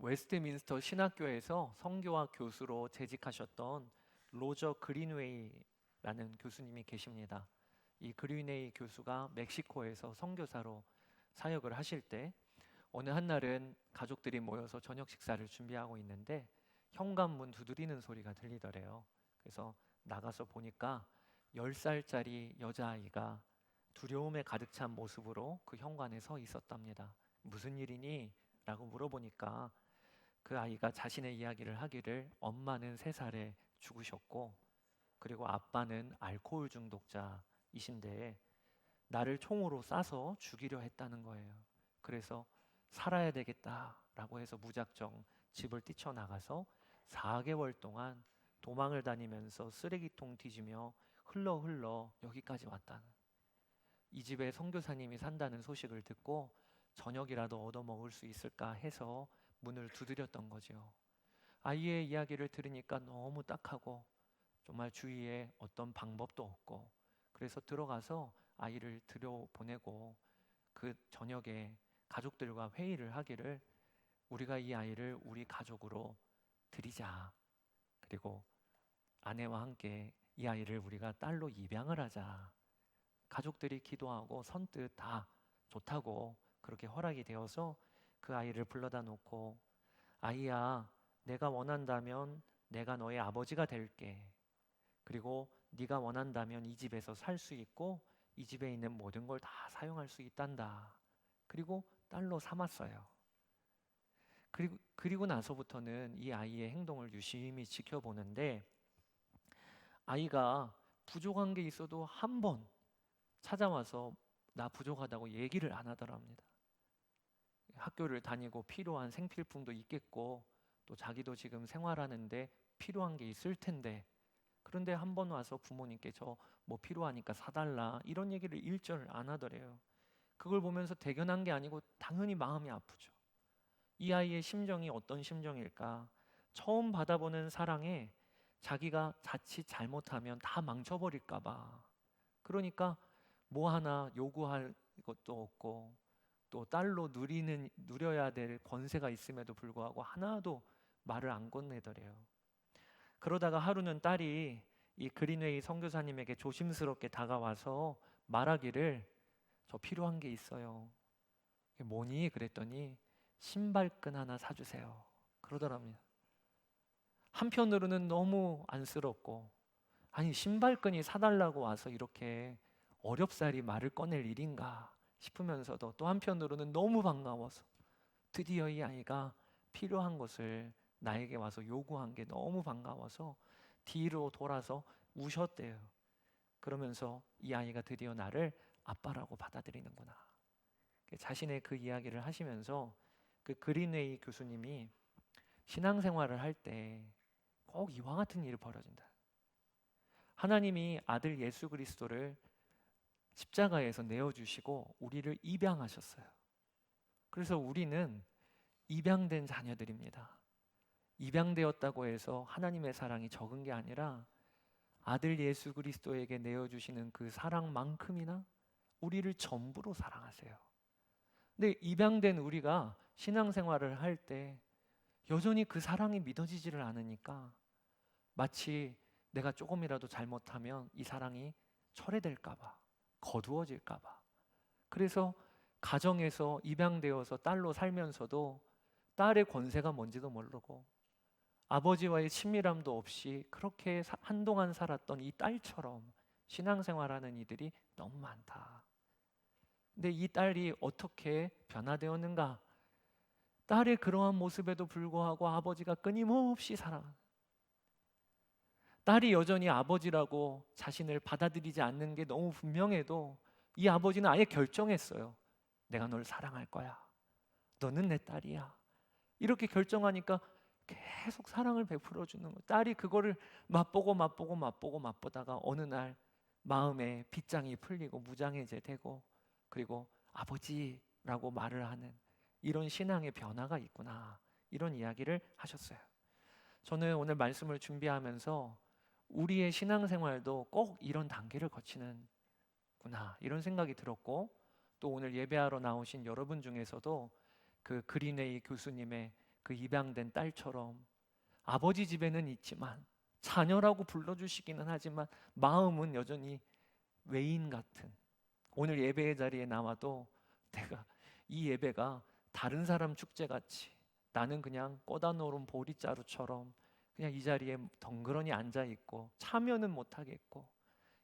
웨스트민스터 신학교에서 선교와 교수로 재직하셨던 로저 그린웨이라는 교수님이 계십니다. 이 그린웨이 교수가 멕시코에서 선교사로 사역을 하실 때 어느 한날은 가족들이 모여서 저녁 식사를 준비하고 있는데 현관문 두드리는 소리가 들리더래요. 그래서 나가서 보니까 10살짜리 여자아이가 두려움에 가득 찬 모습으로 그 현관에 서 있었답니다. 무슨 일이니? 라고 물어보니까 그 아이가 자신의 이야기를 하기를 엄마는 3살에 죽으셨고 그리고 아빠는 알코올 중독자이신데 나를 총으로 쏴서 죽이려 했다는 거예요. 그래서 살아야 되겠다라고 해서 무작정 집을 뛰쳐나가서 4개월 동안 도망을 다니면서 쓰레기통 뒤지며 흘러 여기까지 왔다는, 이 집에 선교사님이 산다는 소식을 듣고 저녁이라도 얻어먹을 수 있을까 해서 문을 두드렸던 거죠. 아이의 이야기를 들으니까 너무 딱하고 정말 주위에 어떤 방법도 없고, 그래서 들어가서 아이를 들여보내고 그 저녁에 가족들과 회의를 하기를 우리가 이 아이를 우리 가족으로 드리자. 그리고 아내와 함께 이 아이를 우리가 딸로 입양을 하자. 가족들이 기도하고 선뜻 다 좋다고 그렇게 허락이 되어서 그 아이를 불러다 놓고 아이야, 내가 원한다면 내가 너의 아버지가 될게. 그리고 네가 원한다면 이 집에서 살 수 있고 이 집에 있는 모든 걸 다 사용할 수 있단다. 그리고 딸로 삼았어요. 그리고 나서부터는 이 아이의 행동을 유심히 지켜보는데 아이가 부족한 게 있어도 한 번 찾아와서 나 부족하다고 얘기를 안 하더랍니다. 학교를 다니고 필요한 생필품도 있겠고 또 자기도 지금 생활하는데 필요한 게 있을 텐데 그런데 한 번 와서 부모님께 저 뭐 필요하니까 사달라 이런 얘기를 일절 안 하더래요. 그걸 보면서 대견한 게 아니고 당연히 마음이 아프죠. 이 아이의 심정이 어떤 심정일까? 처음 받아보는 사랑에 자기가 자칫 잘못하면 다 망쳐버릴까 봐. 그러니까 뭐 하나 요구할 것도 없고 또 딸로 누려야 될 권세가 있음에도 불구하고 하나도 말을 안 건네더래요. 그러다가 하루는 딸이 이 그린웨이 선교사님에게 조심스럽게 다가와서 말하기를 저 필요한 게 있어요. 그게 뭐니? 그랬더니 신발끈 하나 사주세요. 그러더랍니다. 한편으로는 너무 안쓰럽고 아니 신발끈이 사달라고 와서 이렇게 어렵사리 말을 꺼낼 일인가 싶으면서도 또 한편으로는 너무 반가워서 드디어 이 아이가 필요한 것을 나에게 와서 요구한 게 너무 반가워서 뒤로 돌아서 우셨대요. 그러면서 이 아이가 드디어 나를 아빠라고 받아들이는구나. 자신의 그 이야기를 하시면서 그 그린웨이 교수님이 신앙생활을 할 때 꼭 이와 같은 일이 벌어진다. 하나님이 아들 예수 그리스도를 십자가에서 내어주시고 우리를 입양하셨어요. 그래서 우리는 입양된 자녀들입니다. 입양되었다고 해서 하나님의 사랑이 적은 게 아니라 아들 예수 그리스도에게 내어주시는 그 사랑만큼이나 우리를 전부로 사랑하세요. 근데 입양된 우리가 신앙생활을 할 때 여전히 그 사랑이 믿어지지를 않으니까 마치 내가 조금이라도 잘못하면 이 사랑이 철회될까 봐, 거두어질까 봐. 그래서 가정에서 입양되어서 딸로 살면서도 딸의 권세가 뭔지도 모르고 아버지와의 친밀함도 없이 그렇게 한동안 살았던 이 딸처럼 신앙생활하는 이들이 너무 많다. 근데 이 딸이 어떻게 변화되었는가? 딸의 그러한 모습에도 불구하고 아버지가 끊임없이 사랑하는, 딸이 여전히 아버지라고 자신을 받아들이지 않는 게 너무 분명해도 이 아버지는 아예 결정했어요. 내가 널 사랑할 거야. 너는 내 딸이야. 이렇게 결정하니까 계속 사랑을 베풀어 주는 거예요. 딸이 그거를 맛보다가 어느 날 마음에 빗장이 풀리고 무장해제되고 그리고 아버지라고 말을 하는 이런 신앙의 변화가 있구나. 이런 이야기를 하셨어요. 저는 오늘 말씀을 준비하면서 우리의 신앙생활도 꼭 이런 단계를 거치는구나 이런 생각이 들었고 또 오늘 예배하러 나오신 여러분 중에서도 그 그린웨이 교수님의 그 입양된 딸처럼 아버지 집에는 있지만 자녀라고 불러주시기는 하지만 마음은 여전히 외인 같은, 오늘 예배의 자리에 나와도 내가 이 예배가 다른 사람 축제같이 나는 그냥 꺼다 놓은 보리자루처럼 그냥 이 자리에 덩그러니 앉아있고 참여는 못하겠고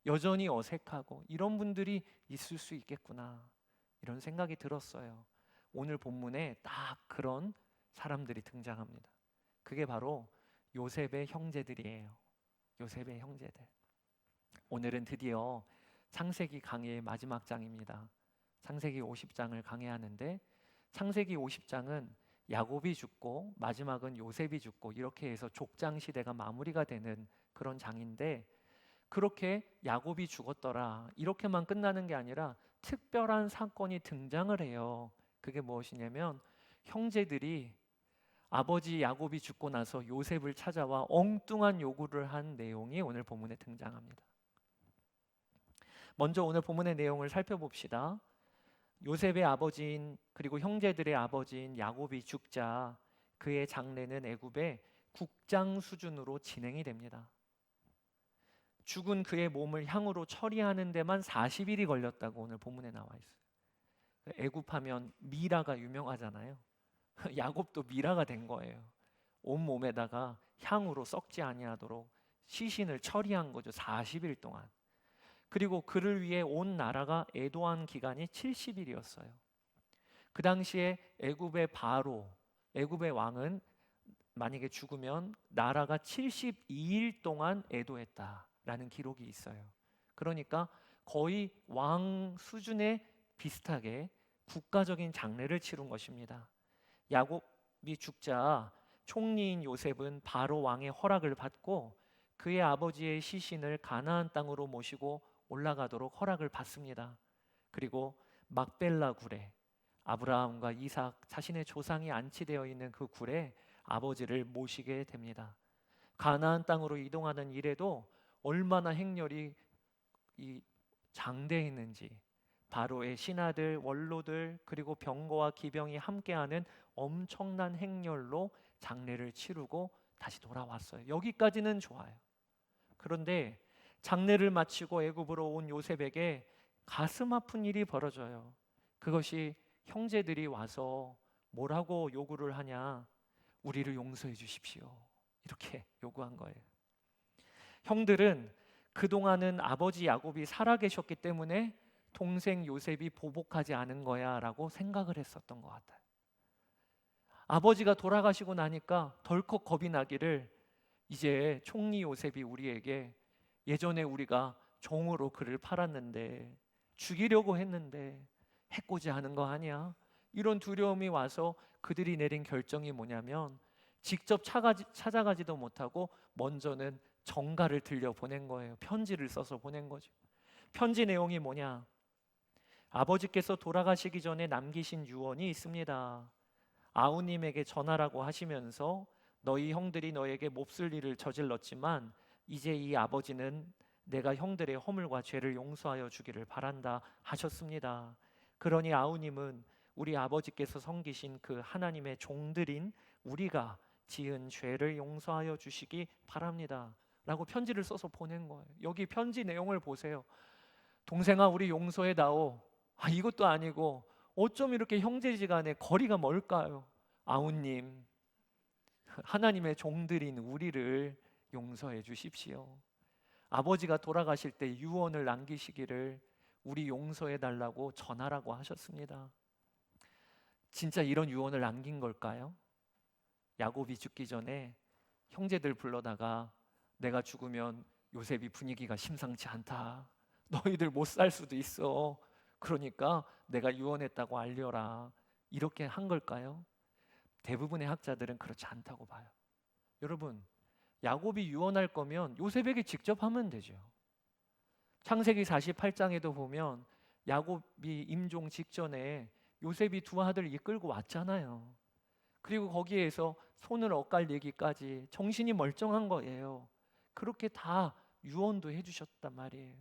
여전히 어색하고 이런 분들이 있을 수 있겠구나, 이런 생각이 들었어요. 오늘 본문에 딱 그런 사람들이 등장합니다. 그게 바로 요셉의 형제들이에요. 요셉의 형제들. 오늘은 드디어 창세기 강해의 마지막 장입니다. 창세기 50장을 강해하는데, 창세기 50장은 야곱이 죽고 마지막은 요셉이 죽고 이렇게 해서 족장 시대가 마무리가 되는 그런 장인데, 그렇게 야곱이 죽었더라 이렇게만 끝나는 게 아니라 특별한 사건이 등장을 해요. 그게 무엇이냐면 형제들이 아버지 야곱이 죽고 나서 요셉을 찾아와 엉뚱한 요구를 한 내용이 오늘 본문에 등장합니다. 먼저 오늘 본문의 내용을 살펴봅시다. 요셉의 아버지인 그리고 형제들의 아버지인 야곱이 죽자 그의 장례는 애굽의 국장 수준으로 진행이 됩니다. 죽은 그의 몸을 향으로 처리하는 데만 40일이 걸렸다고 오늘 본문에 나와 있어요. 애굽하면 미라가 유명하잖아요. 야곱도 미라가 된 거예요. 온 몸에다가 향으로 썩지 아니하도록 시신을 처리한 거죠. 40일 동안. 그리고 그를 위해 온 나라가 애도한 기간이 70일이었어요. 그 당시에 애굽의 바로, 애굽의 왕은 만약에 죽으면 나라가 72일 동안 애도했다라는 기록이 있어요. 그러니까 거의 왕 수준에 비슷하게 국가적인 장례를 치른 것입니다. 야곱이 죽자 총리인 요셉은 바로 왕의 허락을 받고 그의 아버지의 시신을 가나안 땅으로 모시고 올라가도록 허락을 받습니다. 그리고 막벨라 굴에, 아브라함과 이삭 자신의 조상이 안치되어 있는 그 굴에 아버지를 모시게 됩니다. 가나안 땅으로 이동하는 일에도 얼마나 행렬이 장대했는지, 바로의 신하들, 원로들 그리고 병거와 기병이 함께하는 엄청난 행렬로 장례를 치르고 다시 돌아왔어요. 여기까지는 좋아요. 그런데 장례를 마치고 애굽으로 온 요셉에게 가슴 아픈 일이 벌어져요. 그것이 형제들이 와서 뭐라고 요구를 하냐? 우리를 용서해 주십시오. 이렇게 요구한 거예요. 형들은 그동안은 아버지 야곱이 살아계셨기 때문에 동생 요셉이 보복하지 않은 거야 라고 생각을 했었던 것 같아요. 아버지가 돌아가시고 나니까 덜컥 겁이 나기를, 이제 총리 요셉이 우리에게 예전에 우리가 종으로 그를 팔았는데 죽이려고 했는데 해코지 하는 거 아니야? 이런 두려움이 와서 그들이 내린 결정이 뭐냐면 직접 찾아가지도 못하고 먼저는 정가를 들려 보낸 거예요. 편지를 써서 보낸 거죠. 편지 내용이 뭐냐? 아버지께서 돌아가시기 전에 남기신 유언이 있습니다. 아우님에게 전하라고 하시면서 너희 형들이 너에게 몹쓸 일을 저질렀지만 이제 이 아버지는 내가 형들의 허물과 죄를 용서하여 주기를 바란다 하셨습니다. 그러니 아우님은 우리 아버지께서 섬기신 그 하나님의 종들인 우리가 지은 죄를 용서하여 주시기 바랍니다 라고 편지를 써서 보낸 거예요. 여기 편지 내용을 보세요. 동생아, 우리 용서해다오. 이것도 아니고 어쩜 이렇게 형제지간에 거리가 멀까요? 아우님, 하나님의 종들인 우리를 용서해 주십시오. 아버지가 돌아가실 때 유언을 남기시기를 우리 용서해 달라고 전하라고 하셨습니다. 진짜 이런 유언을 남긴 걸까요? 야곱이 죽기 전에 형제들 불러다가 내가 죽으면 요셉이 분위기가 심상치 않다. 너희들 못 살 수도 있어. 그러니까 내가 유언했다고 알려라. 이렇게 한 걸까요? 대부분의 학자들은 그렇지 않다고 봐요. 여러분, 야곱이 유언할 거면 요셉에게 직접 하면 되죠. 창세기 48장에도 보면 야곱이 임종 직전에 요셉이 두 아들 이끌고 왔잖아요. 그리고 거기에서 손을 엇갈리기까지 정신이 멀쩡한 거예요. 그렇게 다 유언도 해주셨단 말이에요.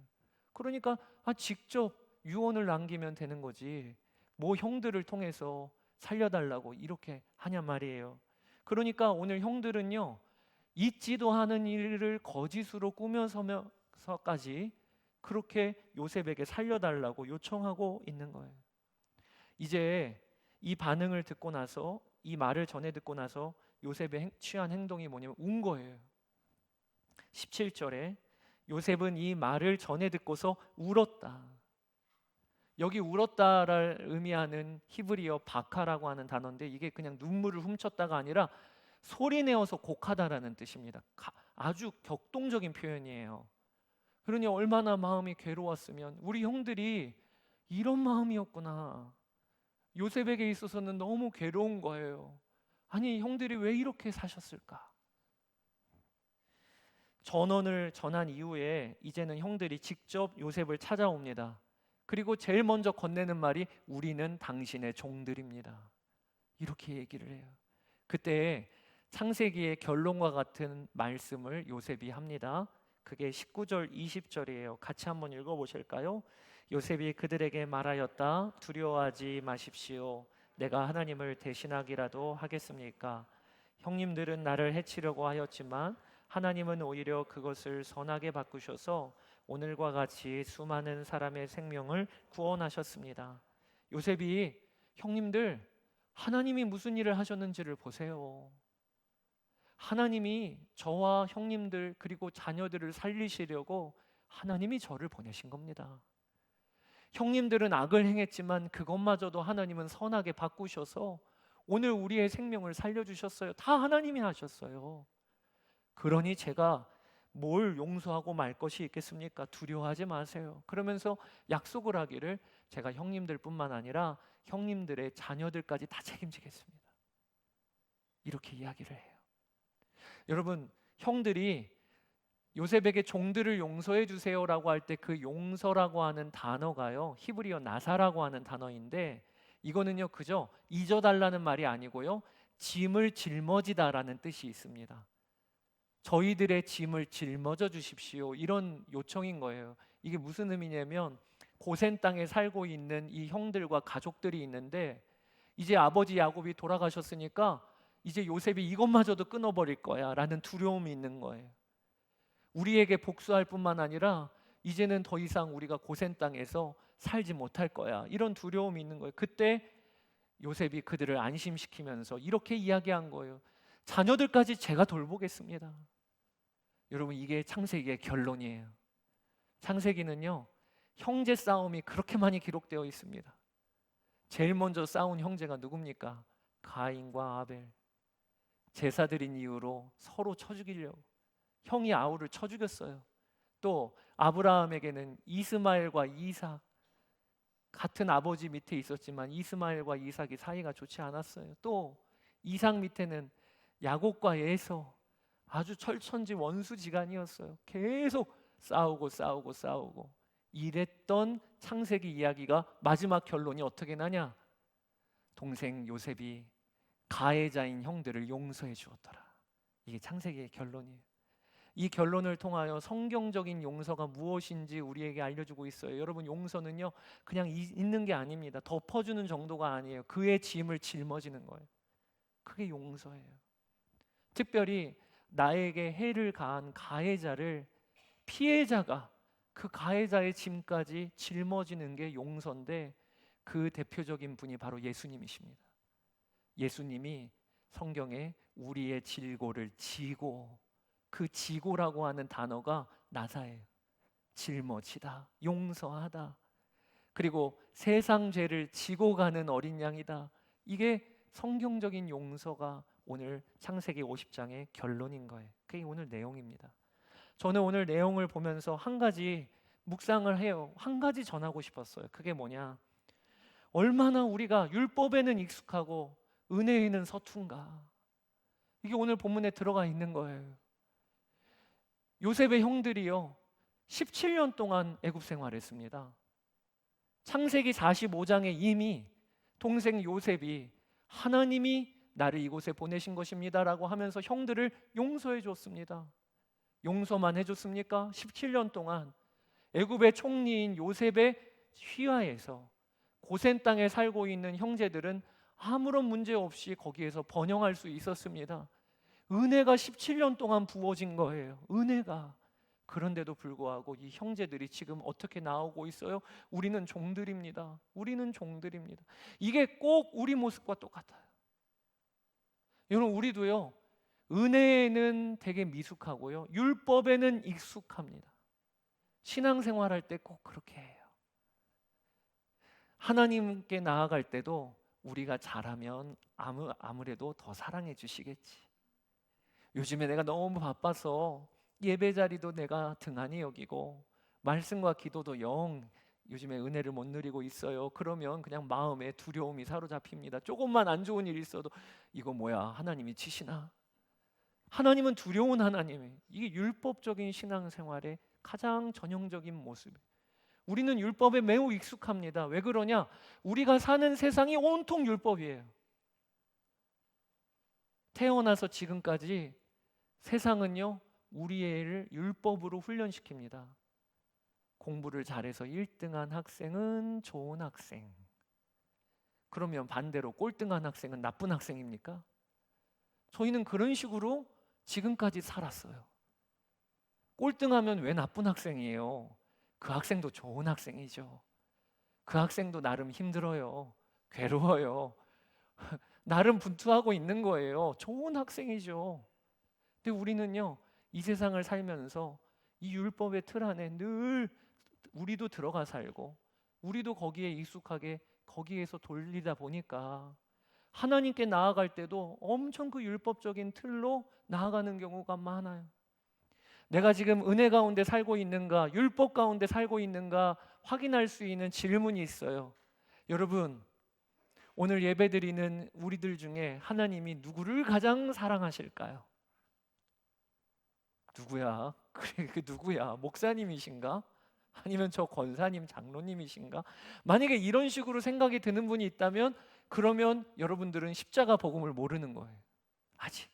그러니까 직접 유언을 남기면 되는 거지 뭐 형들을 통해서 살려달라고 이렇게 하냐 말이에요. 그러니까 오늘 형들은요, 있지도 않은 일을 거짓으로 꾸며서까지 그렇게 요셉에게 살려달라고 요청하고 있는 거예요. 이제 이 반응을 듣고 나서, 이 말을 전해 듣고 나서 요셉의 취한 행동이 뭐냐면 운 거예요. 17절에 요셉은 이 말을 전해 듣고서 울었다. 여기 울었다를 의미하는 히브리어 바카라고 하는 단어인데, 이게 그냥 눈물을 훔쳤다가 아니라 소리내어서 곡하다라는 뜻입니다. 아주 격동적인 표현이에요. 그러니 얼마나 마음이 괴로웠으면, 우리 형들이 이런 마음이었구나. 요셉에게 있어서는 너무 괴로운 거예요. 아니, 형들이 왜 이렇게 사셨을까? 전언을 전한 이후에 이제는 형들이 직접 요셉을 찾아옵니다. 그리고 제일 먼저 건네는 말이 우리는 당신의 종들입니다. 이렇게 얘기를 해요. 그때 창세기의 결론과 같은 말씀을 요셉이 합니다. 그게 19절 20절이에요. 같이 한번 읽어보실까요? 요셉이 그들에게 말하였다. 두려워하지 마십시오. 내가 하나님을 대신하기라도 하겠습니까? 형님들은 나를 해치려고 하였지만 하나님은 오히려 그것을 선하게 바꾸셔서 오늘과 같이 수많은 사람의 생명을 구원하셨습니다. 요셉이 형님들, 하나님이 무슨 일을 하셨는지를 보세요. 하나님이 저와 형님들 그리고 자녀들을 살리시려고 하나님이 저를 보내신 겁니다. 형님들은 악을 행했지만 그것마저도 하나님은 선하게 바꾸셔서 오늘 우리의 생명을 살려주셨어요. 다 하나님이 하셨어요. 그러니 제가 뭘 용서하고 말 것이 있겠습니까? 두려워하지 마세요. 그러면서 약속을 하기를 제가 형님들뿐만 아니라 형님들의 자녀들까지 다 책임지겠습니다. 이렇게 이야기를 해요. 여러분, 형들이 요셉에게 종들을 용서해 주세요라고 할 때 그 용서라고 하는 단어가요, 히브리어 나사라고 하는 단어인데, 이거는요 그저 잊어달라는 말이 아니고요, 짐을 짊어지다라는 뜻이 있습니다. 저희들의 짐을 짊어져 주십시오, 이런 요청인 거예요. 이게 무슨 의미냐면, 고센 땅에 살고 있는 이 형들과 가족들이 있는데, 이제 아버지 야곱이 돌아가셨으니까 이제 요셉이 이것마저도 끊어버릴 거야 라는 두려움이 있는 거예요. 우리에게 복수할 뿐만 아니라 이제는 더 이상 우리가 고센 땅에서 살지 못할 거야, 이런 두려움이 있는 거예요. 그때 요셉이 그들을 안심시키면서 이렇게 이야기한 거예요. 자녀들까지 제가 돌보겠습니다. 여러분, 이게 창세기의 결론이에요. 창세기는요, 형제 싸움이 그렇게 많이 기록되어 있습니다. 제일 먼저 싸운 형제가 누굽니까? 가인과 아벨. 제사 드린 이유로 서로 쳐 죽이려고 형이 아우를 쳐 죽였어요. 또 아브라함에게는 이스마엘과 이삭, 같은 아버지 밑에 있었지만 이스마엘과 이삭이 사이가 좋지 않았어요. 또 이삭 밑에는 야곱과 에서, 아주 철천지 원수지간이었어요. 계속 싸우고 이랬던 창세기 이야기가 마지막 결론이 어떻게 나냐? 동생 요셉이 가해자인 형들을 용서해 주었더라. 이게 창세기의 결론이에요. 이 결론을 통하여 성경적인 용서가 무엇인지 우리에게 알려주고 있어요. 여러분, 용서는요 그냥 있는 게 아닙니다. 덮어주는 정도가 아니에요. 그의 짐을 짊어지는 거예요. 그게 용서예요. 특별히 나에게 해를 가한 가해자를 피해자가 그 가해자의 짐까지 짊어지는 게 용서인데, 그 대표적인 분이 바로 예수님이십니다. 예수님이 성경에 우리의 질고를 지고, 그 지고라고 하는 단어가 나사예요. 짊어지다, 용서하다. 그리고 세상 죄를 지고 가는 어린 양이다. 이게 성경적인 용서가 오늘 창세기 50장의 결론인 거예요. 그게 오늘 내용입니다. 저는 오늘 내용을 보면서 한 가지 묵상을 해요. 한 가지 전하고 싶었어요. 그게 뭐냐? 얼마나 우리가 율법에는 익숙하고 은혜에는 서툰가. 이게 오늘 본문에 들어가 있는 거예요. 요셉의 형들이요 17년 동안 애굽 생활했습니다. 창세기 45장에 이미 동생 요셉이 하나님이 나를 이곳에 보내신 것입니다 라고 하면서 형들을 용서해 줬습니다. 용서만 해줬습니까? 17년 동안 애굽의 총리인 요셉의 휘하에서 고센 땅에 살고 있는 형제들은 아무런 문제 없이 거기에서 번영할 수 있었습니다. 은혜가 17년 동안 부어진 거예요. 은혜가. 그런데도 불구하고 이 형제들이 지금 어떻게 나오고 있어요? 우리는 종들입니다. 우리는 종들입니다. 이게 꼭 우리 모습과 똑같아요. 여러분, 우리도요, 은혜에는 되게 미숙하고요, 율법에는 익숙합니다. 신앙생활할 때 꼭 그렇게 해요. 하나님께 나아갈 때도 우리가 잘하면 아무래도 더 사랑해 주시겠지. 요즘에 내가 너무 바빠서 예배 자리도 내가 등한히 여기고 말씀과 기도도 영 요즘에 은혜를 못 누리고 있어요. 그러면 그냥 마음에 두려움이 사로잡힙니다. 조금만 안 좋은 일이 있어도 이거 뭐야, 하나님이 치시나? 하나님은 두려운 하나님이에요. 이게 율법적인 신앙생활의 가장 전형적인 모습이에요. 우리는 율법에 매우 익숙합니다. 왜 그러냐? 우리가 사는 세상이 온통 율법이에요. 태어나서 지금까지 세상은요, 우리 애를 율법으로 훈련시킵니다. 공부를 잘해서 1등한 학생은 좋은 학생. 그러면 반대로 꼴등한 학생은 나쁜 학생입니까? 저희는 그런 식으로 지금까지 살았어요. 꼴등하면 왜 나쁜 학생이에요? 그 학생도 좋은 학생이죠. 그 학생도 나름 힘들어요. 괴로워요. 나름 분투하고 있는 거예요. 좋은 학생이죠. 근데 우리는요, 이 세상을 살면서 이 율법의 틀 안에 늘 우리도 들어가 살고 우리도 거기에 익숙하게 거기에서 돌리다 보니까 하나님께 나아갈 때도 엄청 그 율법적인 틀로 나아가는 경우가 많아요. 내가 지금 은혜 가운데 살고 있는가, 율법 가운데 살고 있는가 확인할 수 있는 질문이 있어요. 여러분, 오늘 예배드리는 우리들 중에 하나님이 누구를 가장 사랑하실까요? 누구야? 그래, 그 누구야? 목사님이신가? 아니면 저 권사님, 장로님이신가? 만약에 이런 식으로 생각이 드는 분이 있다면 그러면 여러분들은 십자가 복음을 모르는 거예요. 아직.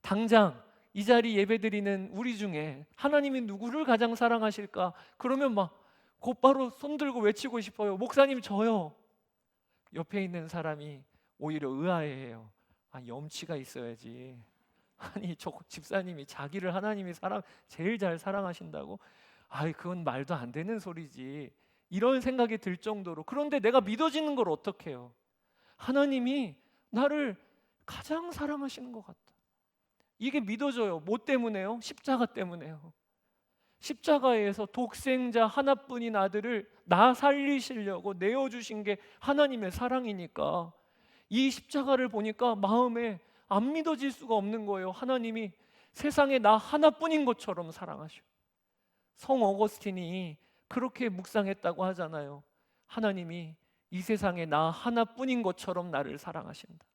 당장 이 자리 예배드리는 우리 중에 하나님이 누구를 가장 사랑하실까? 그러면 막 곧바로 손들고 외치고 싶어요. 목사님, 저요. 옆에 있는 사람이 오히려 의아해해요. 아, 염치가 있어야지. 아니, 저 집사님이 자기를 하나님이 제일 잘 사랑하신다고? 아이, 그건 말도 안 되는 소리지. 이런 생각이 들 정도로. 그런데 내가 믿어지는 걸 어떻게 해요? 하나님이 나를 가장 사랑하시는 것 같다. 이게 믿어져요. 뭐 때문에요? 십자가 때문에요. 십자가에서 독생자 하나뿐인 아들을 나 살리시려고 내어주신 게 하나님의 사랑이니까 이 십자가를 보니까 마음에 안 믿어질 수가 없는 거예요. 하나님이 세상에 나 하나뿐인 것처럼 사랑하셔. 성 어거스틴이 그렇게 묵상했다고 하잖아요. 하나님이 이 세상에 나 하나뿐인 것처럼 나를 사랑하신다.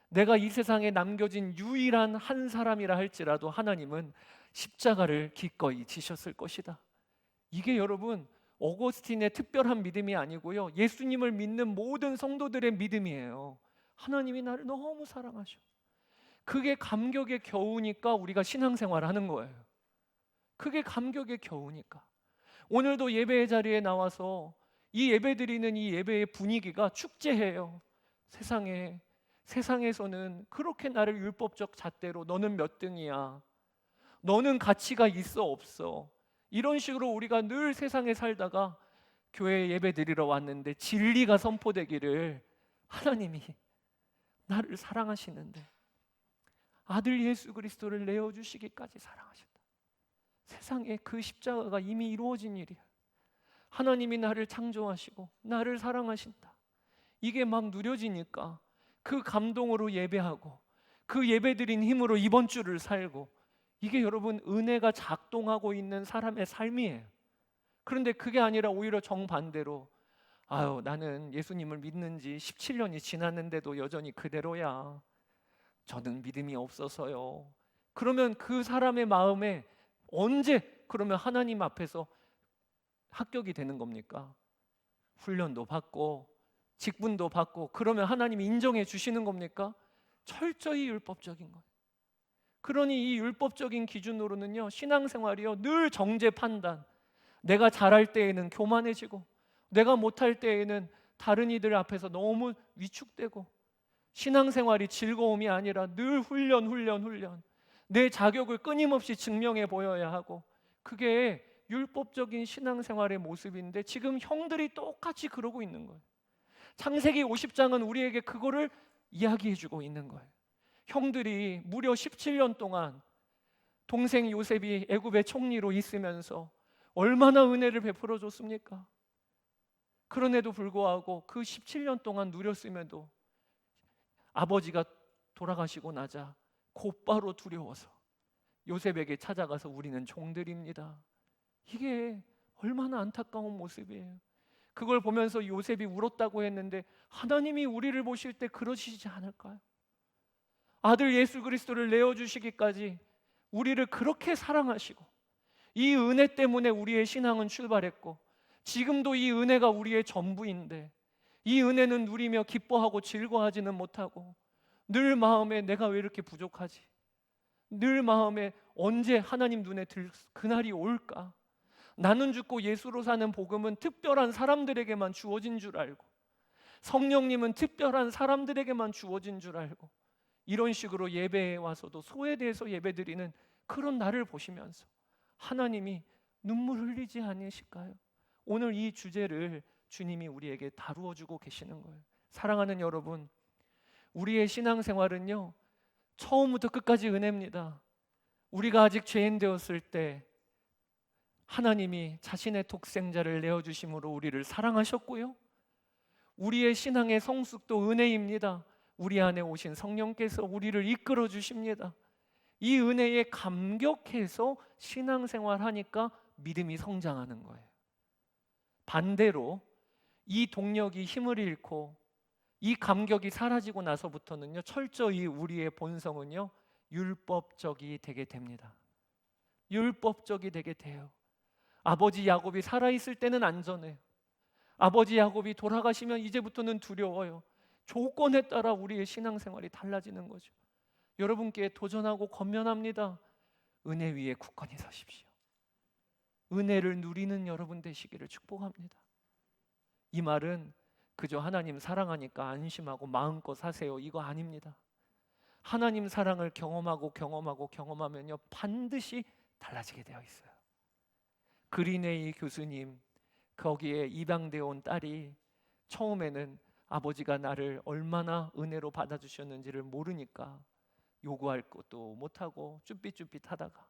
내가 이 세상에 남겨진 유일한 한 사람이라 할지라도 하나님은 십자가를 기꺼이 지셨을 것이다. 이게 여러분 어거스틴의 특별한 믿음이 아니고요, 예수님을 믿는 모든 성도들의 믿음이에요. 하나님이 나를 너무 사랑하셔. 그게 감격의 겨우니까 우리가 신앙생활을 하는 거예요. 그게 감격의 겨우니까. 오늘도 예배의 자리에 나와서 이 예배드리는 이 예배의 분위기가 축제예요. 세상에서는 그렇게 나를 율법적 잣대로 너는 몇 등이야, 너는 가치가 있어 없어, 이런 식으로 우리가 늘 세상에 살다가 교회에 예배드리러 왔는데 진리가 선포되기를, 하나님이 나를 사랑하시는데 아들 예수 그리스도를 내어주시기까지 사랑하신다. 세상에 그 십자가가 이미 이루어진 일이야. 하나님이 나를 창조하시고 나를 사랑하신다. 이게 막 누려지니까 그 감동으로 예배하고 그 예배드린 힘으로 이번 주를 살고, 이게 여러분 은혜가 작동하고 있는 사람의 삶이에요. 그런데 그게 아니라 오히려 정반대로, 아유, 나는 예수님을 믿는 지 17년이 지났는데도 여전히 그대로야, 저는 믿음이 없어서요. 그러면 그 사람의 마음에 언제 그러면 하나님 앞에서 합격이 되는 겁니까? 훈련도 받고 직분도 받고 그러면 하나님이 인정해 주시는 겁니까? 철저히 율법적인 거예요. 그러니 이 율법적인 기준으로는요, 신앙생활이요 늘 정죄 판단. 내가 잘할 때에는 교만해지고 내가 못할 때에는 다른 이들 앞에서 너무 위축되고 신앙생활이 즐거움이 아니라 늘 훈련, 내 자격을 끊임없이 증명해 보여야 하고, 그게 율법적인 신앙생활의 모습인데 지금 형들이 똑같이 그러고 있는 거예요. 창세기 50장은 우리에게 그거를 이야기해 주고 있는 거예요. 형들이 무려 17년 동안 동생 요셉이 애굽의 총리로 있으면서 얼마나 은혜를 베풀어 줬습니까? 그런에도 불구하고 그 17년 동안 누렸음에도 아버지가 돌아가시고 나자 곧바로 두려워서 요셉에게 찾아가서 우리는 종들입니다. 이게 얼마나 안타까운 모습이에요. 그걸 보면서 요셉이 울었다고 했는데 하나님이 우리를 보실 때 그러시지 않을까요? 아들 예수 그리스도를 내어주시기까지 우리를 그렇게 사랑하시고 이 은혜 때문에 우리의 신앙은 출발했고 지금도 이 은혜가 우리의 전부인데 이 은혜는 누리며 기뻐하고 즐거워하지는 못하고 늘 마음에 내가 왜 이렇게 부족하지? 늘 마음에 언제 하나님 눈에 들 그날이 올까? 나는 죽고 예수로 사는 복음은 특별한 사람들에게만 주어진 줄 알고 성령님은 특별한 사람들에게만 주어진 줄 알고 이런 식으로 예배에 와서도 소외돼서 예배드리는 그런 나를 보시면서 하나님이 눈물 흘리지 않으실까요? 오늘 이 주제를 주님이 우리에게 다루어 주고 계시는 거예요. 사랑하는 여러분, 우리의 신앙생활은요 처음부터 끝까지 은혜입니다. 우리가 아직 죄인 되었을 때 하나님이 자신의 독생자를 내어주심으로 우리를 사랑하셨고요, 우리의 신앙의 성숙도 은혜입니다. 우리 안에 오신 성령께서 우리를 이끌어 주십니다. 이 은혜에 감격해서 신앙생활 하니까 믿음이 성장하는 거예요. 반대로 이 동력이 힘을 잃고 이 감격이 사라지고 나서부터는요 철저히 우리의 본성은요 율법적이 되게 됩니다. 율법적이 되게 돼요. 아버지 야곱이 살아있을 때는 안전해요. 아버지 야곱이 돌아가시면 이제부터는 두려워요. 조건에 따라 우리의 신앙생활이 달라지는 거죠. 여러분께 도전하고 권면합니다. 은혜 위에 굳건히 서십시오. 은혜를 누리는 여러분 되시기를 축복합니다. 이 말은 그저 하나님 사랑하니까 안심하고 마음껏 사세요 이거 아닙니다. 하나님 사랑을 경험하면요 반드시 달라지게 되어 있어요. 그린웨이 교수님, 거기에 입양되어 온 딸이 처음에는 아버지가 나를 얼마나 은혜로 받아주셨는지를 모르니까 요구할 것도 못하고 쭈삣쭈삣하다가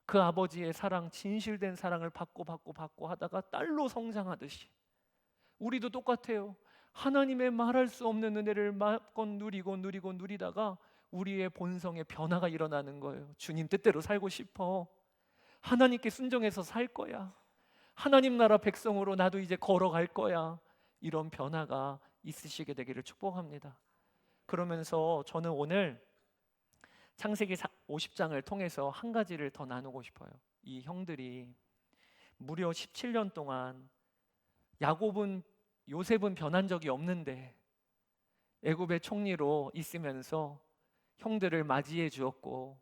그 아버지의 사랑, 진실된 사랑을 받고 하다가 딸로 성장하듯이 우리도 똑같아요. 하나님의 말할 수 없는 은혜를 마음껏 누리다가 우리의 본성의 변화가 일어나는 거예요. 주님 뜻대로 살고 싶어. 하나님께 순종해서 살 거야. 하나님 나라 백성으로 나도 이제 걸어갈 거야. 이런 변화가 있으시게 되기를 축복합니다. 그러면서 저는 오늘 창세기 50장을 통해서 한 가지를 더 나누고 싶어요. 이 형들이 무려 17년 동안 요셉은 변한 적이 없는데 애굽의 총리로 있으면서 형들을 맞이해 주었고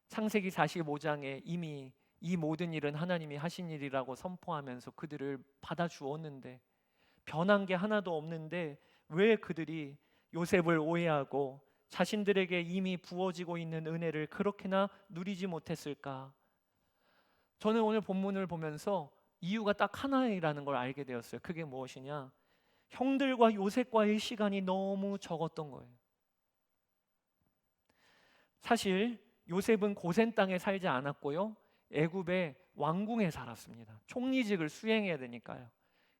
창세기 45장에 이미 이 모든 일은 하나님이 하신 일이라고 선포하면서 그들을 받아 주었는데 변한 게 하나도 없는데 왜 그들이 요셉을 오해하고 자신들에게 이미 부어지고 있는 은혜를 그렇게나 누리지 못했을까? 저는 오늘 본문을 보면서 이유가 딱 하나이라는 걸 알게 되었어요. 그게 무엇이냐? 형들과 요셉과의 시간이 너무 적었던 거예요. 사실 요셉은 고센 땅에 살지 않았고요, 애굽의 왕궁에 살았습니다. 총리직을 수행해야 되니까요.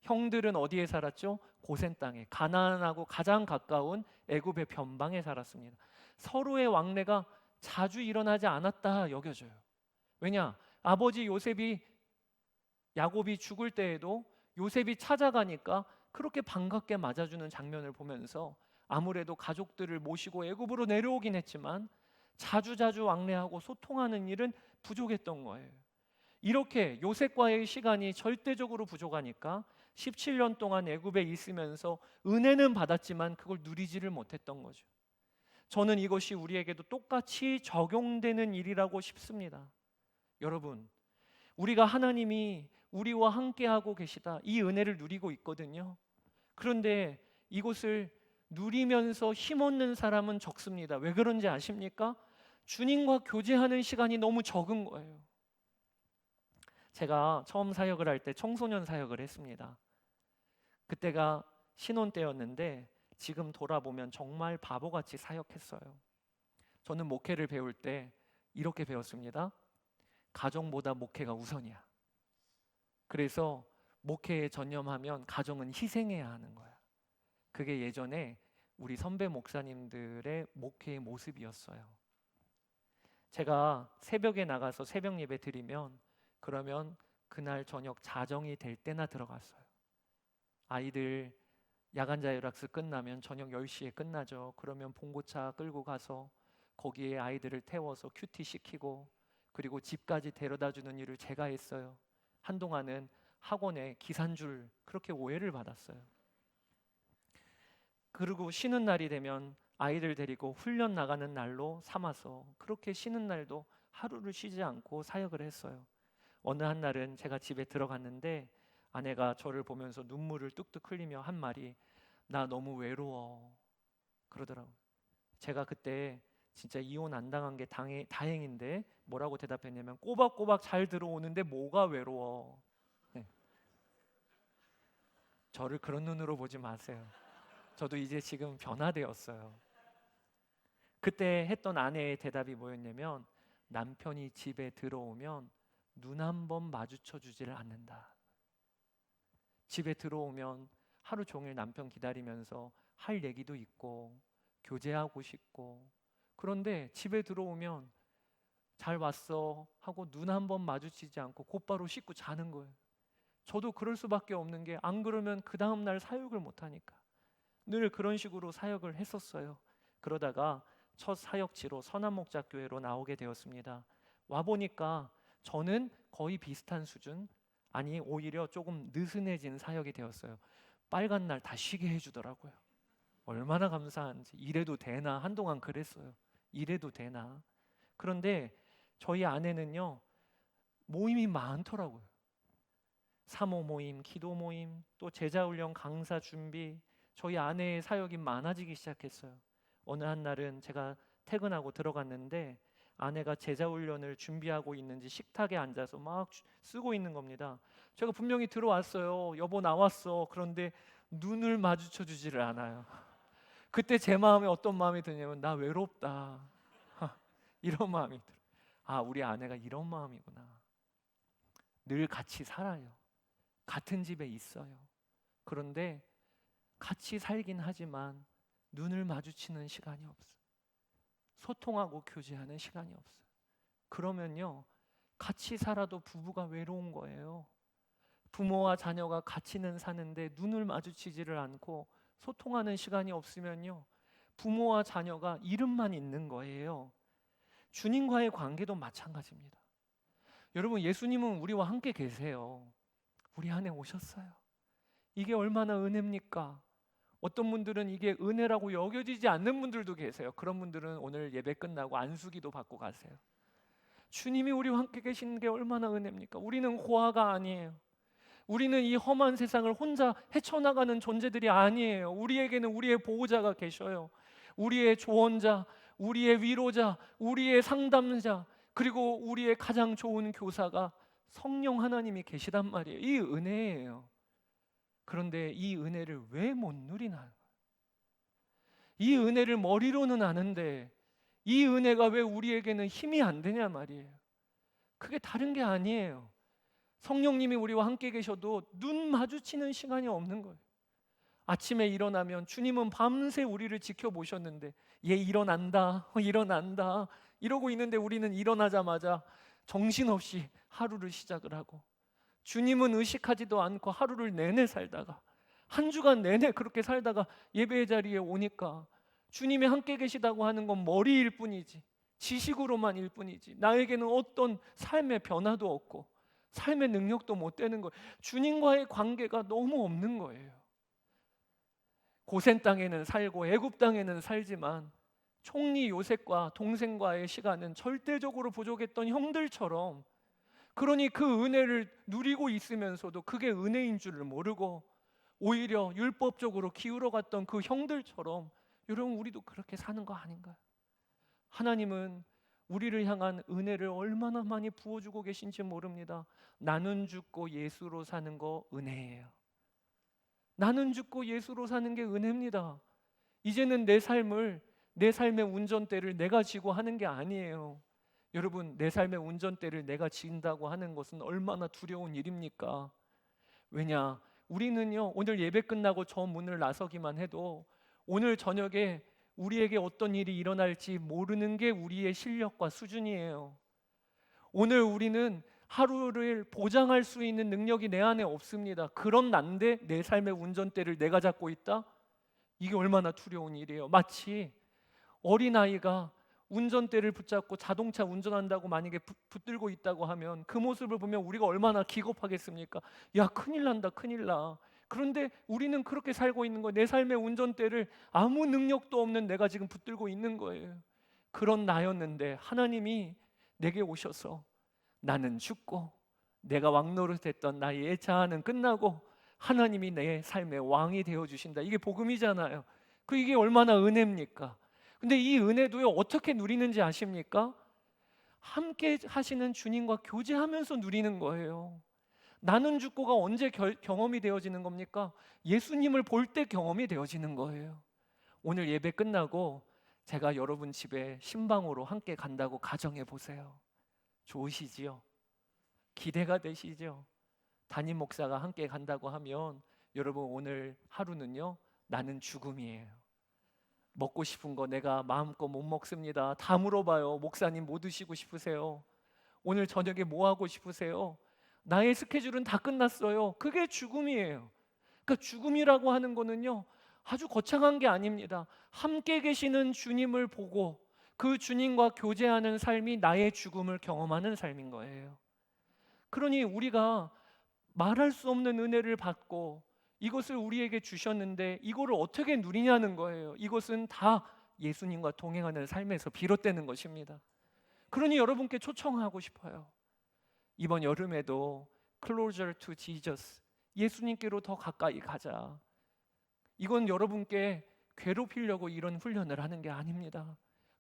형들은 어디에 살았죠? 고센 땅에, 가나안하고 가장 가까운 애굽의 변방에 살았습니다. 서로의 왕래가 자주 일어나지 않았다 여겨져요. 왜냐? 아버지 야곱이 죽을 때에도 요셉이 찾아가니까 그렇게 반갑게 맞아주는 장면을 보면서 아무래도 가족들을 모시고 애굽으로 내려오긴 했지만 자주자주 왕래하고 소통하는 일은 부족했던 거예요. 이렇게 요셉과의 시간이 절대적으로 부족하니까 17년 동안 애굽에 있으면서 은혜는 받았지만 그걸 누리지를 못했던 거죠. 저는 이것이 우리에게도 똑같이 적용되는 일이라고 싶습니다. 여러분, 우리가 하나님이 우리와 함께하고 계시다, 이 은혜를 누리고 있거든요. 그런데 이곳을 누리면서 힘없는 사람은 적습니다. 왜 그런지 아십니까? 주님과 교제하는 시간이 너무 적은 거예요. 제가 처음 사역을 할 때 청소년 사역을 했습니다. 그때가 신혼 때였는데 지금 돌아보면 정말 바보같이 사역했어요. 저는 목회를 배울 때 이렇게 배웠습니다. 가정보다 목회가 우선이야. 그래서 목회에 전념하면 가정은 희생해야 하는 거야. 그게 예전에 우리 선배 목사님들의 목회의 모습이었어요. 제가 새벽에 나가서 새벽 예배 드리면 그러면 그날 저녁 자정이 될 때나 들어갔어요. 아이들 야간 자율학습 끝나면 저녁 10시에 끝나죠. 그러면 봉고차 끌고 가서 거기에 아이들을 태워서 큐티 시키고 그리고 집까지 데려다 주는 일을 제가 했어요. 한동안은 학원에 기산줄 그렇게 오해를 받았어요. 그리고 쉬는 날이 되면 아이들 데리고 훈련 나가는 날로 삼아서 그렇게 쉬는 날도 하루를 쉬지 않고 사역을 했어요. 어느 한 날은 제가 집에 들어갔는데 아내가 저를 보면서 눈물을 뚝뚝 흘리며 한 말이 나 너무 외로워 그러더라고요. 제가 그때 진짜 이혼 안 당한 게 다행인데 뭐라고 대답했냐면 꼬박꼬박 잘 들어오는데 뭐가 외로워. 네. 저를 그런 눈으로 보지 마세요. 저도 이제 지금 변화되었어요. 그때 했던 아내의 대답이 뭐였냐면 남편이 집에 들어오면 눈 한 번 마주쳐 주지를 않는다. 집에 들어오면 하루 종일 남편 기다리면서 할 얘기도 있고 교제하고 싶고 그런데 집에 들어오면 잘 왔어 하고 눈 한 번 마주치지 않고 곧바로 씻고 자는 거예요. 저도 그럴 수밖에 없는 게 안 그러면 그 다음 날 사역을 못 하니까 늘 그런 식으로 사역을 했었어요. 그러다가 첫 사역지로 선한목자교회로 나오게 되었습니다. 와 보니까 저는 거의 비슷한 수준, 아니 오히려 조금 느슨해진 사역이 되었어요. 빨간 날 다 쉬게 해주더라고요. 얼마나 감사한지. 이래도 되나 한동안 그랬어요. 이래도 되나. 그런데 저희 아내는요 모임이 많더라고요. 사모 모임, 기도 모임, 또 제자훈련 강사 준비, 저희 아내의 사역이 많아지기 시작했어요. 어느 한 날은 제가 퇴근하고 들어갔는데 아내가 제자훈련을 준비하고 있는지 식탁에 앉아서 막 쓰고 있는 겁니다. 제가 분명히 들어왔어요. 여보 나왔어. 그런데 눈을 마주쳐 주지를 않아요. 그때 제 마음에 어떤 마음이 드냐면 나 외롭다. 이런 마음이 들어요. 아, 우리 아내가 이런 마음이구나. 늘 같이 살아요. 같은 집에 있어요. 그런데 같이 살긴 하지만 눈을 마주치는 시간이 없어요. 소통하고 교제하는 시간이 없어요. 그러면요 같이 살아도 부부가 외로운 거예요. 부모와 자녀가 같이는 사는데 눈을 마주치지를 않고 소통하는 시간이 없으면요 부모와 자녀가 이름만 있는 거예요. 주님과의 관계도 마찬가지입니다. 여러분 예수님은 우리와 함께 계세요. 우리 안에 오셨어요. 이게 얼마나 은혜입니까? 어떤 분들은 이게 은혜라고 여겨지지 않는 분들도 계세요. 그런 분들은 오늘 예배 끝나고 안수기도 받고 가세요. 주님이 우리와 함께 계시는 게 얼마나 은혜입니까? 우리는 호화가 아니에요. 우리는 이 험한 세상을 혼자 헤쳐나가는 존재들이 아니에요. 우리에게는 우리의 보호자가 계셔요. 우리의 조언자, 우리의 위로자, 우리의 상담자, 그리고 우리의 가장 좋은 교사가 성령 하나님이 계시단 말이에요. 이 은혜예요. 그런데 이 은혜를 왜 못 누리나요? 이 은혜를 머리로는 아는데 이 은혜가 왜 우리에게는 힘이 안 되냐 말이에요. 그게 다른 게 아니에요. 성령님이 우리와 함께 계셔도 눈 마주치는 시간이 없는 거예요. 아침에 일어나면 주님은 밤새 우리를 지켜보셨는데 얘 일어난다 일어난다 이러고 있는데 우리는 일어나자마자 정신없이 하루를 시작을 하고 주님은 의식하지도 않고 하루를 내내 살다가 한 주간 내내 그렇게 살다가 예배의 자리에 오니까 주님이 함께 계시다고 하는 건 머리일 뿐이지 지식으로만일 뿐이지 나에게는 어떤 삶의 변화도 없고 삶의 능력도 못 되는 거예요. 주님과의 관계가 너무 없는 거예요. 고센 땅에는 살고 애굽 땅에는 살지만 총리 요셉과 동생과의 시간은 절대적으로 부족했던 형들처럼 그러니 그 은혜를 누리고 있으면서도 그게 은혜인 줄을 모르고 오히려 율법적으로 기울어 갔던 그 형들처럼 여러분 우리도 그렇게 사는 거 아닌가요? 하나님은 우리를 향한 은혜를 얼마나 많이 부어주고 계신지 모릅니다. 나는 죽고 예수로 사는 거 은혜예요. 나는 죽고 예수로 사는 게 은혜입니다. 이제는 내 삶의 운전대를 내가 지고 하는 게 아니에요. 여러분, 내 삶의 운전대를 내가 진다고 하는 것은 얼마나 두려운 일입니까? 왜냐? 우리는요, 오늘 예배 끝나고 저 문을 나서기만 해도 오늘 저녁에 우리에게 어떤 일이 일어날지 모르는 게 우리의 실력과 수준이에요. 오늘 우리는 하루를 보장할 수 있는 능력이 내 안에 없습니다. 그런 난데 내 삶의 운전대를 내가 잡고 있다? 이게 얼마나 두려운 일이에요. 마치 어린아이가 운전대를 붙잡고 자동차 운전한다고 만약에 붙들고 있다고 하면 그 모습을 보면 우리가 얼마나 기겁하겠습니까? 야, 큰일 난다, 큰일 나. 그런데 우리는 그렇게 살고 있는 거예요. 내 삶의 운전대를 아무 능력도 없는 내가 지금 붙들고 있는 거예요. 그런 나였는데 하나님이 내게 오셔서 나는 죽고 내가 왕노릇했던 나의 예차는 끝나고 하나님이 내 삶의 왕이 되어주신다. 이게 복음이잖아요. 이게 얼마나 은혜입니까? 근데 이 은혜도요, 어떻게 누리는지 아십니까? 함께 하시는 주님과 교제하면서 누리는 거예요. 나는 죽고가 언제 경험이 되어지는 겁니까? 예수님을 볼 때 경험이 되어지는 거예요. 오늘 예배 끝나고 제가 여러분 집에 신방으로 함께 간다고 가정해 보세요. 좋으시지요? 기대가 되시죠? 담임 목사가 함께 간다고 하면 여러분 오늘 하루는요, 나는 죽음이에요. 먹고 싶은 거 내가 마음껏 못 먹습니다. 다 물어봐요. 목사님 뭐 드시고 싶으세요? 오늘 저녁에 뭐 하고 싶으세요? 나의 스케줄은 다 끝났어요. 그게 죽음이에요. 그러니까 죽음이라고 하는 거는요, 아주 거창한 게 아닙니다. 함께 계시는 주님을 보고 그 주님과 교제하는 삶이 나의 죽음을 경험하는 삶인 거예요. 그러니 우리가 말할 수 없는 은혜를 받고 이것을 우리에게 주셨는데 이거를 어떻게 누리냐는 거예요. 이것은 다 예수님과 동행하는 삶에서 비롯되는 것입니다. 그러니 여러분께 초청하고 싶어요. 이번 여름에도 Closer to Jesus, 예수님께로 더 가까이 가자. 이건 여러분께 괴롭히려고 이런 훈련을 하는 게 아닙니다.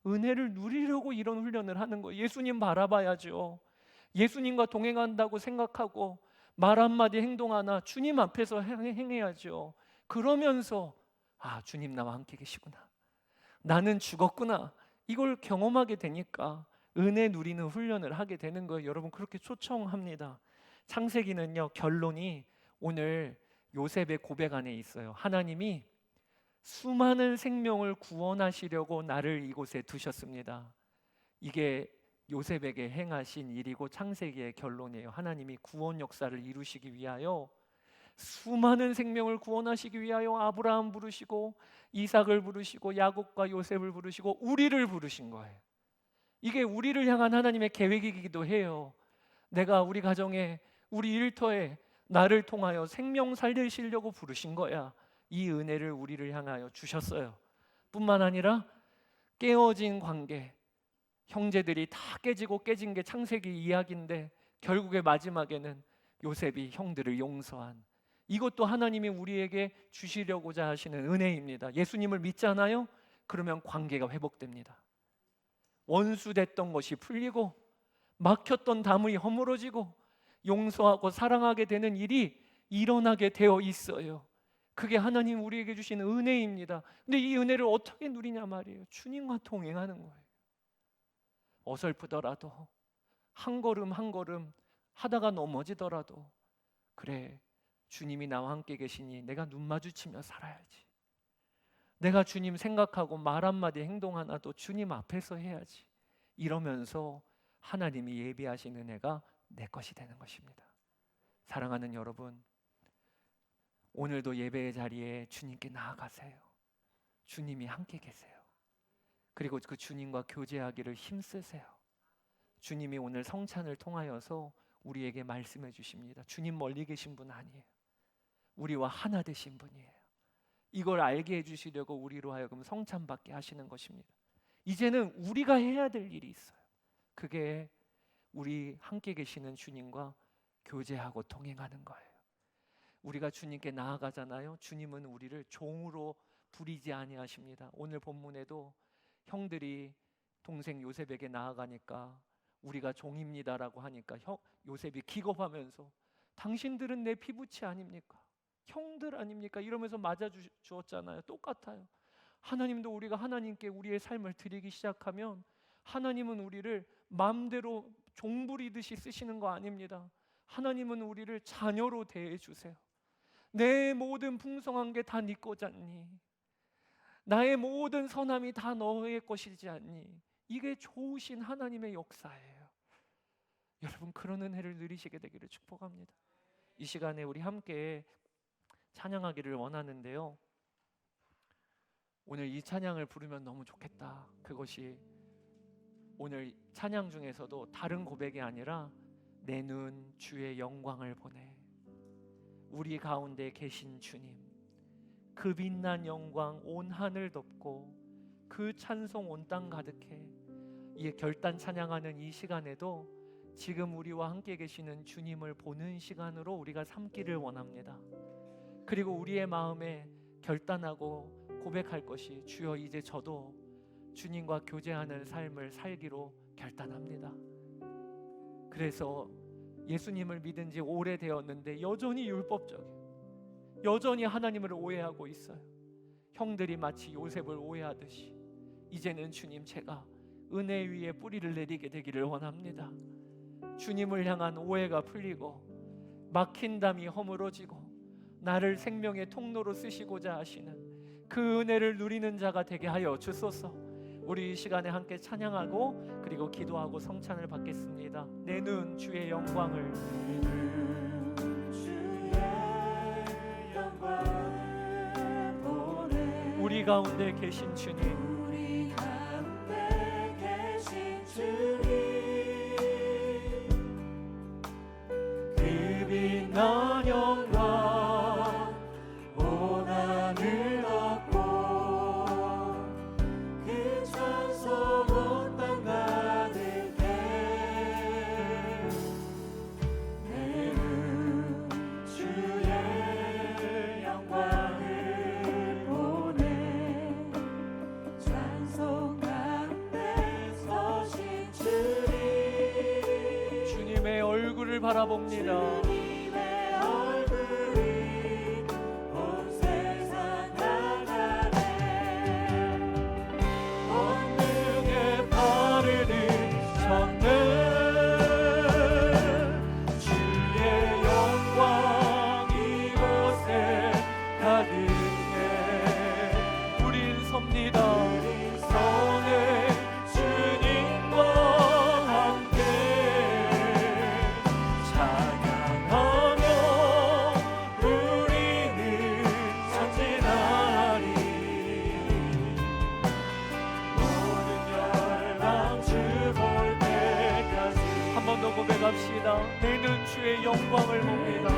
은혜를 누리려고 이런 훈련을 하는 거예요. 예수님 바라봐야죠. 예수님과 동행한다고 생각하고 말 한마디 행동 하나 주님 앞에서 행해야죠. 그러면서 주님 나와 함께 계시구나, 나는 죽었구나, 이걸 경험하게 되니까 은혜 누리는 훈련을 하게 되는 거예요. 여러분 그렇게 초청합니다. 창세기는요, 결론이 오늘 요셉의 고백 안에 있어요. 하나님이 수많은 생명을 구원하시려고 나를 이곳에 두셨습니다. 이게 요셉에게 행하신 일이고 창세기의 결론이에요. 하나님이 구원 역사를 이루시기 위하여 수많은 생명을 구원하시기 위하여 아브라함 부르시고 이삭을 부르시고 야곱과 요셉을 부르시고 우리를 부르신 거예요. 이게 우리를 향한 하나님의 계획이기도 해요. 내가 우리 가정에, 우리 일터에 나를 통하여 생명 살리시려고 부르신 거야. 이 은혜를 우리를 향하여 주셨어요. 뿐만 아니라 깨어진 관계, 형제들이 다 깨지고 깨진 게 창세기 이야기인데 결국에 마지막에는 요셉이 형들을 용서한, 이것도 하나님이 우리에게 주시려고자 하시는 은혜입니다. 예수님을 믿잖아요? 그러면 관계가 회복됩니다. 원수됐던 것이 풀리고 막혔던 담이 허물어지고 용서하고 사랑하게 되는 일이 일어나게 되어 있어요. 그게 하나님 우리에게 주신 은혜입니다. 근데 이 은혜를 어떻게 누리냐 말이에요. 주님과 동행하는 거예요. 어설프더라도 한 걸음 한 걸음 하다가 넘어지더라도 그래, 주님이 나와 함께 계시니 내가 눈 마주치며 살아야지. 내가 주님 생각하고 말 한마디 행동 하나도 주님 앞에서 해야지. 이러면서 하나님이 예비하신 은혜가 내 것이 되는 것입니다. 사랑하는 여러분, 오늘도 예배의 자리에 주님께 나아가세요. 주님이 함께 계세요. 그리고 그 주님과 교제하기를 힘쓰세요. 주님이 오늘 성찬을 통하여서 우리에게 말씀해 주십니다. 주님 멀리 계신 분 아니에요. 우리와 하나 되신 분이에요. 이걸 알게 해주시려고 우리로 하여금 성찬 받게 하시는 것입니다. 이제는 우리가 해야 될 일이 있어요. 그게 우리 함께 계시는 주님과 교제하고 동행하는 거예요. 우리가 주님께 나아가잖아요. 주님은 우리를 종으로 부리지 아니하십니다. 오늘 본문에도 형들이 동생 요셉에게 나아가니까 우리가 종입니다라고 하니까 요셉이 기겁하면서 당신들은 내 피부치 아닙니까? 형들 아닙니까? 이러면서 맞아 주었잖아요. 똑같아요. 하나님도 우리가 하나님께 우리의 삶을 드리기 시작하면 하나님은 우리를 마음대로 종부리듯이 쓰시는 거 아닙니다. 하나님은 우리를 자녀로 대해 주세요. 내 모든 풍성한 게 다 네 거잖니? 나의 모든 선함이 다 너의 것이지 않니? 이게 좋으신 하나님의 역사예요. 여러분, 그런 은혜를 누리시게 되기를 축복합니다. 이 시간에 우리 함께 찬양하기를 원하는데요, 오늘 이 찬양을 부르면 너무 좋겠다. 그것이 오늘 찬양 중에서도 다른 고백이 아니라 내 눈 주의 영광을 보네. 우리 가운데 계신 주님, 그 빛난 영광 온 하늘 덮고 그 찬송 온 땅 가득해. 이 결단 찬양하는 이 시간에도 지금 우리와 함께 계시는 주님을 보는 시간으로 우리가 삼기를 원합니다. 그리고 우리의 마음에 결단하고 고백할 것이, 주여 이제 저도 주님과 교제하는 삶을 살기로 결단합니다. 그래서 예수님을 믿은 지 오래되었는데 여전히 율법적이에요. 여전히 하나님을 오해하고 있어요. 형들이 마치 요셉을 오해하듯이 이제는 주님, 제가 은혜 위에 뿌리를 내리게 되기를 원합니다. 주님을 향한 오해가 풀리고 막힌 담이 허물어지고 나를 생명의 통로로 쓰시고자 하시는 그 은혜를 누리는 자가 되게 하여 주소서. 우리 이 시간에 함께 찬양하고 그리고 기도하고 성찬을 받겠습니다. 내 눈 주의 영광을, 우리 가운데 계신 주님, 그 빛난 영광 온 하늘 덮고 그 찬송 온 땅 가득해. 내 눈 주의 영광을 보네. 찬송 가운데 서신 주님, 주님의 얼굴을 바라봅니다. 내는 주의 영광을 봅니다.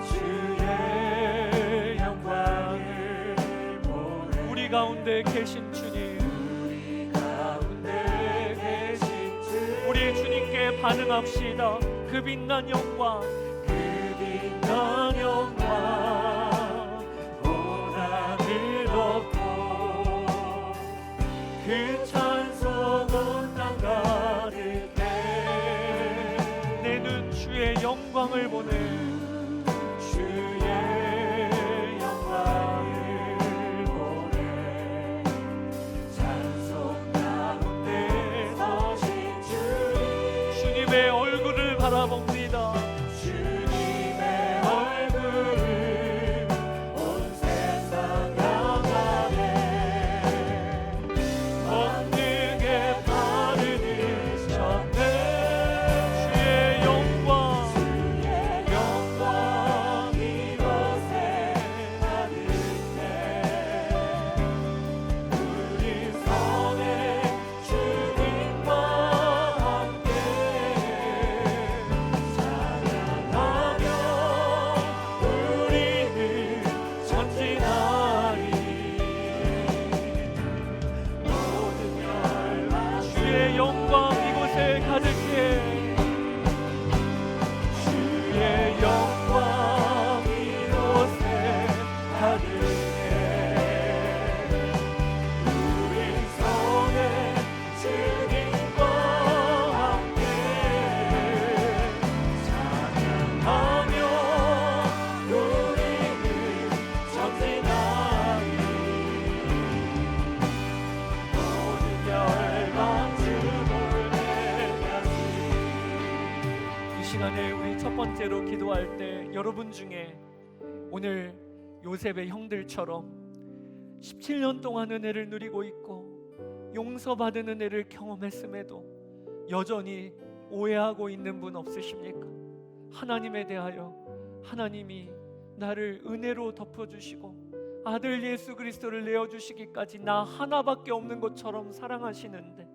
주의 영광을 보네. 우리 가운데 계신 주님, 우리 가운데 계신 주님, 우리 주님께 반응합시다. 그 빛난 영광, 그 빛난 영광 온 하늘 덮고 그 찬송 온 땅 가득해. 주의 영광을 보내. 주의 영광을 보내. 찬송 가운데 서신 주님, 주님의 얼굴을 바라봅니다. 주님의 얼굴을 온 세상 향하네. 권능의 발을 드셨네. 영광 이곳에 가득해. 주의 영광 시간에 우리 첫 번째로 기도할 때 여러분 중에 오늘 요셉의 형들처럼 17년 동안 은혜를 누리고 있고 용서받은 은혜를 경험했음에도 여전히 오해하고 있는 분 없으십니까? 하나님에 대하여 하나님이 나를 은혜로 덮어주시고 아들 예수 그리스도를 내어주시기까지 나 하나밖에 없는 것처럼 사랑하시는데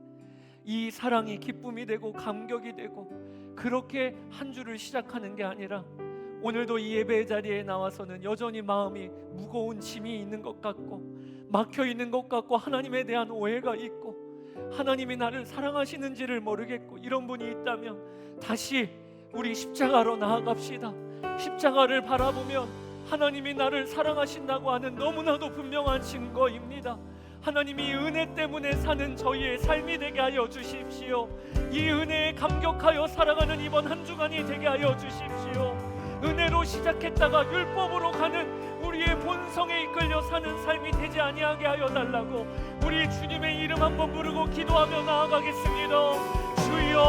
이 사랑이 기쁨이 되고 감격이 되고 그렇게 한 주를 시작하는 게 아니라 오늘도 이 예배 자리에 나와서는 여전히 마음이 무거운 짐이 있는 것 같고 막혀 있는 것 같고 하나님에 대한 오해가 있고 하나님이 나를 사랑하시는지를 모르겠고 이런 분이 있다면 다시 우리 십자가로 나아갑시다. 십자가를 바라보면 하나님이 나를 사랑하신다고 하는 너무나도 분명한 증거입니다. 하나님이 은혜 때문에 사는 저희의 삶이 되게 하여 주십시오. 이 은혜에 감격하여 살아가는 이번 한 주간이 되게 하여 주십시오. 은혜로 시작했다가 율법으로 가는 우리의 본성에 이끌려 사는 삶이 되지 아니하게 하여 달라고 우리 주님의 이름 한번 부르고 기도하며 나아가겠습니다. 주여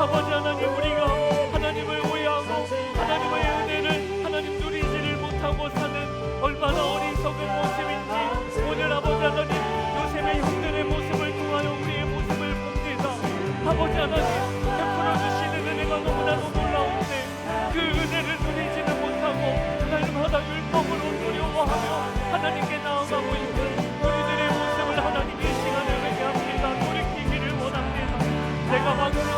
아버지 하나님, 우리가 하나님을 오해하고 하나님의 은혜를 하나님 누리지를 못하고 사는 얼마나 어리석은 모습인지 오늘 아버지 하나님 요셉의 형들의 모습을 통하여 우리의 모습을 봅니다. 아버지 하나님 베풀어 주시는 은혜가 너무나도 놀라운데 그 은혜를 누리지는 못하고 날마다 율법으로 두려워하며 하나님께 나아가고 있는 우리들의 모습을 하나님 이 시간에 회개합니다. 돌이키기를 원합니다. 내가 막으로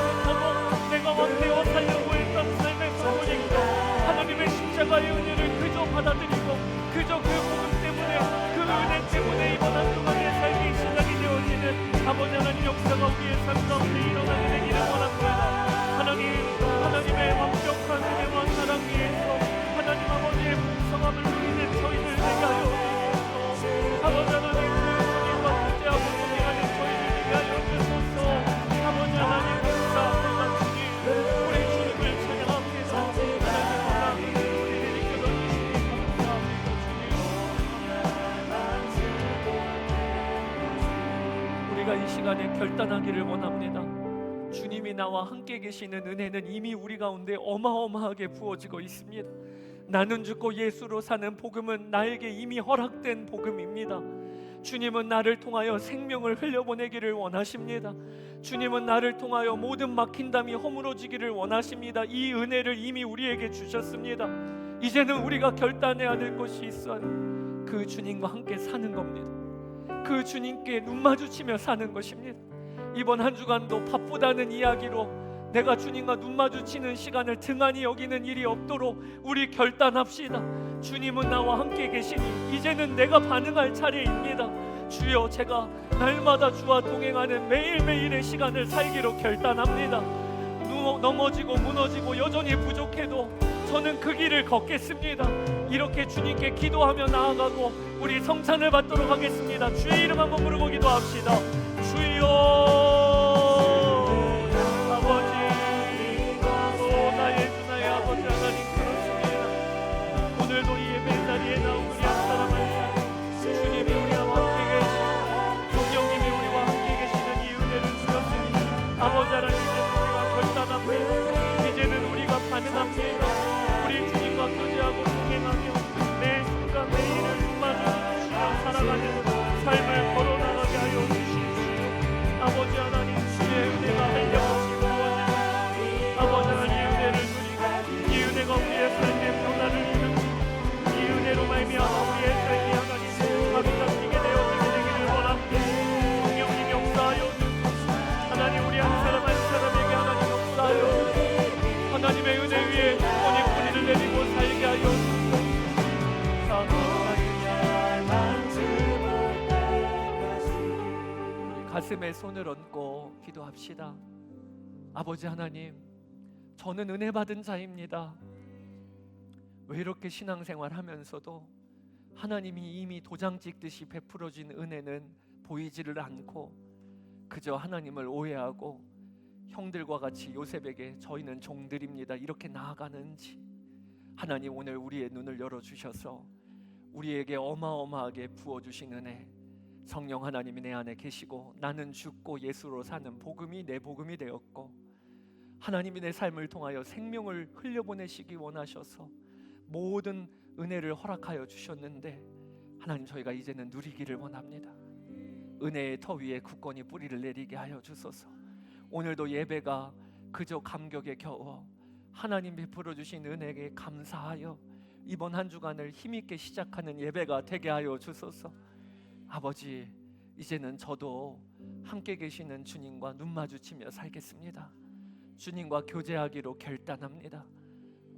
내가 왕되어 살려고 했던 삶에서 보니까 하나님의 십자가의 은혜를 그저 받아들이고 그저 그 복음 때문에 그 은혜 때문에 이번 한 주간의 삶이 시작이 되어지는 아버지 하나님 역사가 우리의 삶 가운데 일어나게 되기를 원합니다. 하나님의 완벽한 은혜와 사랑 위에서 하나님 아버지의 풍성함을 누리는 저희들 되게 하여 주시옵소서. 아버지 하나님 그 주님과 교제하고 동행하는 저희들 되게 하여 주소서. 아버지 하나님 우리 주님을 찬양합니다. 하나님 우리를 이끌어 주시니 감사합니다. 우리가 이 시간에 결단하기를 원합니다. 주님이 나와 함께 계시는 은혜는 이미 우리 가운데 어마어마하게 부어지고 있습니다. 나는 죽고 예수로 사는 복음은 나에게 이미 허락된 복음입니다. 주님은 나를 통하여 생명을 흘려보내기를 원하십니다. 주님은 나를 통하여 모든 막힌 담이 허물어지기를 원하십니다. 이 은혜를 이미 우리에게 주셨습니다. 이제는 우리가 결단해야 될 것이 있어요. 그 주님과 함께 사는 겁니다. 그 주님께 눈 마주치며 사는 것입니다. 이번 한 주간도 바쁘다는 이야기로 내가 주님과 눈 마주치는 시간을 등한히 여기는 일이 없도록 우리 결단합시다. 주님은 나와 함께 계시니 이제는 내가 반응할 차례입니다. 주여, 제가 날마다 주와 동행하는 매일매일의 시간을 살기로 결단합니다. 넘어지고 무너지고 여전히 부족해도 저는 그 길을 걷겠습니다. 이렇게 주님께 기도하며 나아가고 우리 성찬을 받도록 하겠습니다. 주의 이름 한번 부르고 기도합시다. 주여 가슴에 손을 얹고 기도합시다. 아버지 하나님, 저는 은혜 받은 자입니다. 왜 이렇게 신앙생활 하면서도 하나님이 이미 도장 찍듯이 베풀어진 은혜는 보이지를 않고 그저 하나님을 오해하고 형들과 같이 요셉에게 저희는 종들입니다 이렇게 나아가는지, 하나님 오늘 우리의 눈을 열어주셔서 우리에게 어마어마하게 부어주신 은혜, 성령 하나님이 내 안에 계시고 나는 죽고 예수로 사는 복음이 내 복음이 되었고, 하나님이 내 삶을 통하여 생명을 흘려보내시기 원하셔서 모든 은혜를 허락하여 주셨는데, 하나님 저희가 이제는 누리기를 원합니다. 은혜의 터 위에 굳건히 뿌리를 내리게 하여 주소서. 오늘도 예배가 그저 감격에 겨워 하나님 베풀어 주신 은혜에 감사하여 이번 한 주간을 힘있게 시작하는 예배가 되게 하여 주소서. 아버지, 이제는 저도 함께 계시는 주님과 눈 마주치며 살겠습니다. 주님과 교제하기로 결단합니다.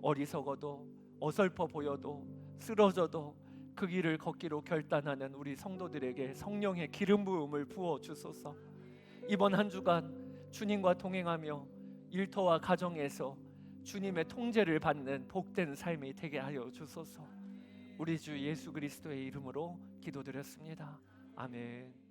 어리석어도 어설퍼 보여도 쓰러져도 그 길을 걷기로 결단하는 우리 성도들에게 성령의 기름 부음을 부어 주소서. 이번 한 주간 주님과 동행하며 일터와 가정에서 주님의 통제를 받는 복된 삶이 되게 하여 주소서. 우리 주 예수 그리스도의 이름으로 기도드렸습니다. 아멘.